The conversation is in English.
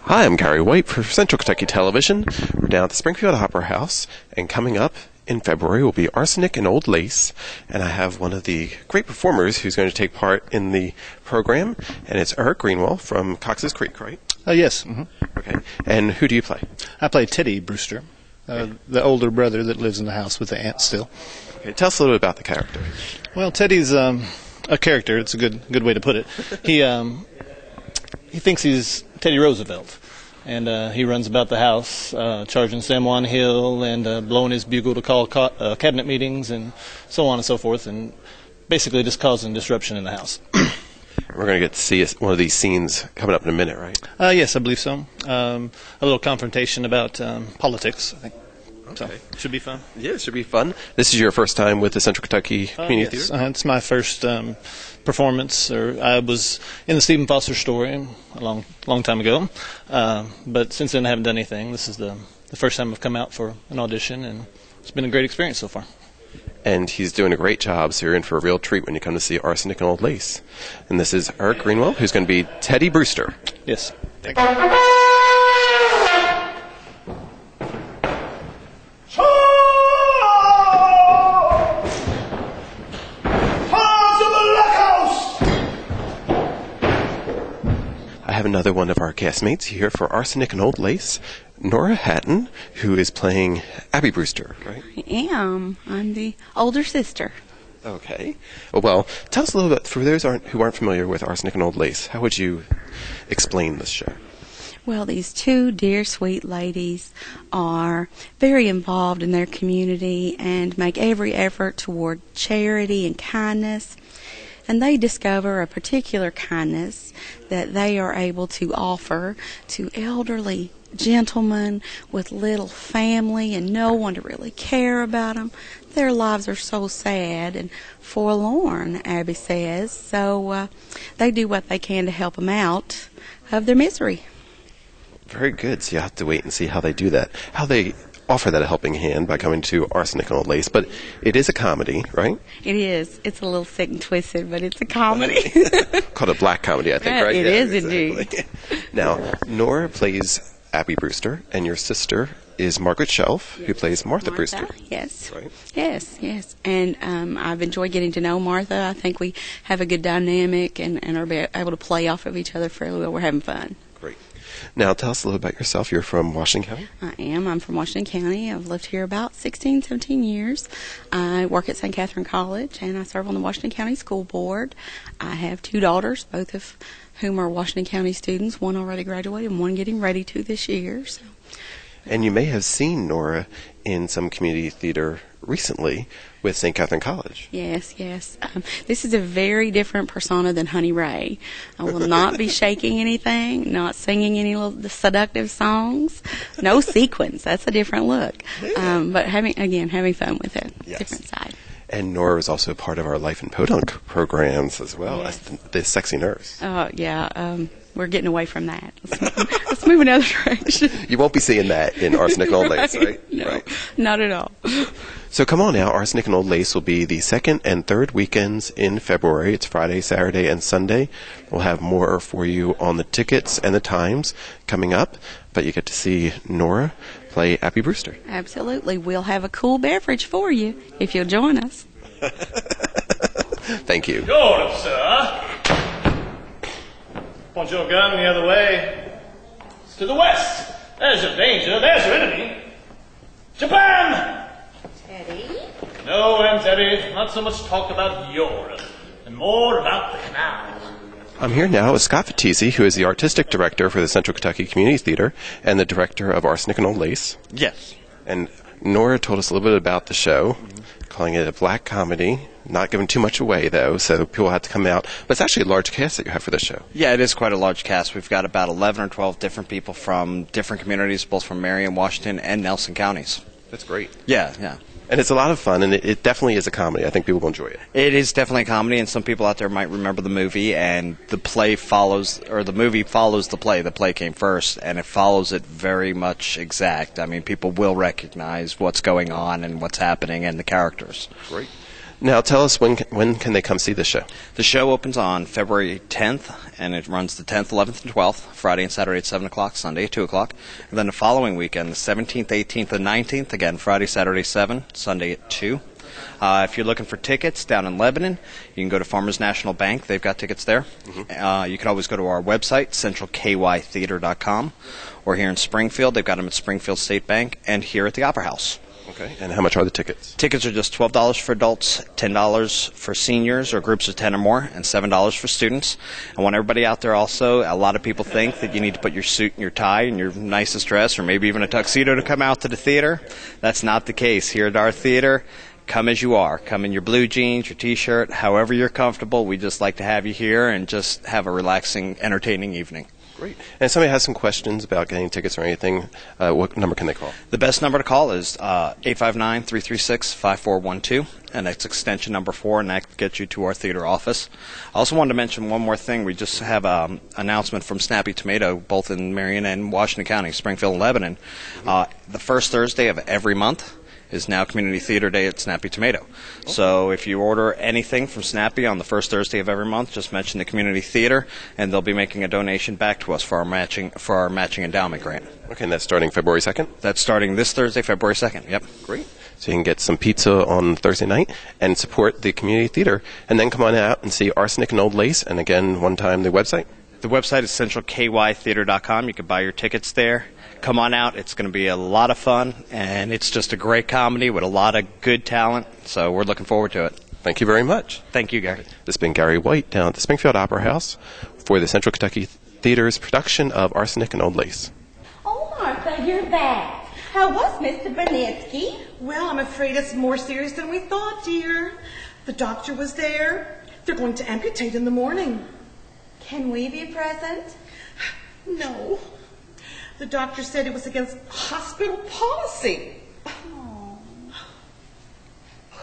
Hi, I'm Gary White for Central Kentucky Television. We're down at the Springfield Opera House, and coming up in February will be Arsenic and Old Lace, and I have one of the great performers who's going to take part in the program, and it's Eric Greenwell from Cox's Creek, right? Yes. Mm-hmm. Okay. And who do you play? I play Teddy Brewster, the older brother that lives in the house with the aunt still. Okay. Tell us a little bit about the character. Well, Teddy's a character. It's a good way to put it. He thinks he's Teddy Roosevelt, and he runs about the house charging San Juan Hill and blowing his bugle to call cabinet meetings and so on and so forth, and basically just causing disruption in the house. We're going to get to see one of these scenes coming up in a minute, right? Yes, I believe so. A little confrontation about politics, I think. Okay. So, should be fun. Yeah, it should be fun. This is your first time with the Central Kentucky Community yes. Theater? It's my first performance. I was in the Stephen Foster story a long time ago, but since then I haven't done anything. This is the first time I've come out for an audition, and it's been a great experience so far. And he's doing a great job, so you're in for a real treat when you come to see Arsenic and Old Lace. And this is Eric Greenwell, who's going to be Teddy Brewster. Yes. Thank you. I have another one of our castmates here for Arsenic and Old Lace, Nora Hatton, who is playing Abby Brewster, right? I am. I'm the older sister. Okay. Well, tell us a little bit, for those who aren't familiar with Arsenic and Old Lace, how would you explain this show? Well, these two dear, sweet ladies are very involved in their community and make every effort toward charity and kindness. And they discover a particular kindness that they are able to offer to elderly gentlemen with little family and no one to really care about them. Their lives are so sad and forlorn, Abby says, so they do what they can to help them out of their misery. Very good. So you have to wait and see how they do that. How they offer that a helping hand by coming to Arsenic and Old Lace. But it is a comedy, right? It is. It's a little sick and twisted, but it's a comedy. Called a black comedy, I think, right? It is indeed. Now, Nora plays Abby Brewster, and your sister is Margaret Shelf, who plays Martha Brewster. Yes. Right? Yes. And I've enjoyed getting to know Martha. I think we have a good dynamic and are able to play off of each other fairly well. We're having fun. Great. Now, tell us a little about yourself. You're from Washington County? I am. I'm from Washington County. I've lived here about 16, 17 years. I work at St. Catherine College, and I serve on the Washington County School Board. I have two daughters, both of whom are Washington County students, one already graduated and one getting ready to this year. So. And you may have seen Nora in some community theater recently with St. Catherine College. Yes. This is a very different persona than Honey Ray. I will not be shaking anything, not singing any little seductive songs, no sequins. That's a different look. But having fun with it. Yes. Different side. And Nora is also part of our Life in Podunk programs as well, yes. as the sexy nurse. We're getting away from that. Let's move another direction. You won't be seeing that in Arsenic and Old Lace, right? No, right. Not at all. So come on now, Arsenic and Old Lace will be the second and third weekends in February. It's Friday, Saturday, and Sunday. We'll have more for you on the tickets and the times coming up, but you get to see Nora play Abby Brewster. Absolutely. We'll have a cool beverage for you if you'll join us. Thank you. Sure, sir. Point your gun the other way. It's to the west. There's your danger. There's your enemy. Japan! Teddy? No, Aunt Teddy. Not so much talk about Europe and more about the canals. I'm here now with Scott Fatisi, who is the artistic director for the Central Kentucky Community Theater and the director of Arsenic and Old Lace. Yes. And Nora told us a little bit about the show, calling it a black comedy. Not giving too much away, though, so people have to come out. But it's actually a large cast that you have for this show. Yeah, it is quite a large cast. We've got about 11 or 12 different people from different communities, both from Marion, Washington, and Nelson counties. That's great. Yeah. And it's a lot of fun, and it definitely is a comedy. I think people will enjoy it. It is definitely a comedy, and some people out there might remember the movie, and the movie follows the play. The play came first, and it follows it very much exact. I mean, people will recognize what's going on and what's happening and the characters. Great. Now tell us when can they come see the show? The show opens on February 10th, and it runs the 10th, 11th, and 12th, Friday and Saturday at 7 o'clock, Sunday at 2 o'clock. And then the following weekend, the 17th, 18th, and 19th, again, Friday, Saturday, 7, Sunday at 2. If you're looking for tickets down in Lebanon, you can go to Farmers National Bank. They've got tickets there. You can always go to our website, centralkytheater.com. Or here in Springfield, they've got them at Springfield State Bank and here at the Opera House. Okay, and how much are the tickets? Tickets are just $12 for adults, $10 for seniors or groups of 10 or more, and $7 for students. I want everybody out there also, a lot of people think that you need to put your suit and your tie and your nicest dress or maybe even a tuxedo to come out to the theater. That's not the case. Here at our theater, come as you are. Come in your blue jeans, your T-shirt, however you're comfortable. We just like to have you here and just have a relaxing, entertaining evening. Great. And if somebody has some questions about getting tickets or anything, what number can they call? The best number to call is 859-336-5412, and that's extension number 4, and that gets you to our theater office. I also wanted to mention one more thing. We just have an announcement from Snappy Tomato, both in Marion and Washington County, Springfield and Lebanon. The first Thursday of every month is now Community Theater Day at Snappy Tomato. Okay. So if you order anything from Snappy on the first Thursday of every month, just mention the Community Theater, and they'll be making a donation back to us for our matching endowment grant. Okay, and that's starting February 2nd? That's starting this Thursday, February 2nd, yep. Great. So you can get some pizza on Thursday night and support the Community Theater, and then come on out and see Arsenic and Old Lace, and again, one time, the website? The website is centralkytheater.com. You can buy your tickets there. Come on out. It's going to be a lot of fun, and it's just a great comedy with a lot of good talent, so we're looking forward to it. Thank you very much. Thank you, Gary. This has been Gary White down at the Springfield Opera House for the Central Kentucky Theater's production of Arsenic and Old Lace. Oh, Martha, you're back. How was Mr. Bernitsky? Well, I'm afraid it's more serious than we thought, dear. The doctor was there. They're going to amputate in the morning. Can we be present? No. The doctor said it was against hospital policy.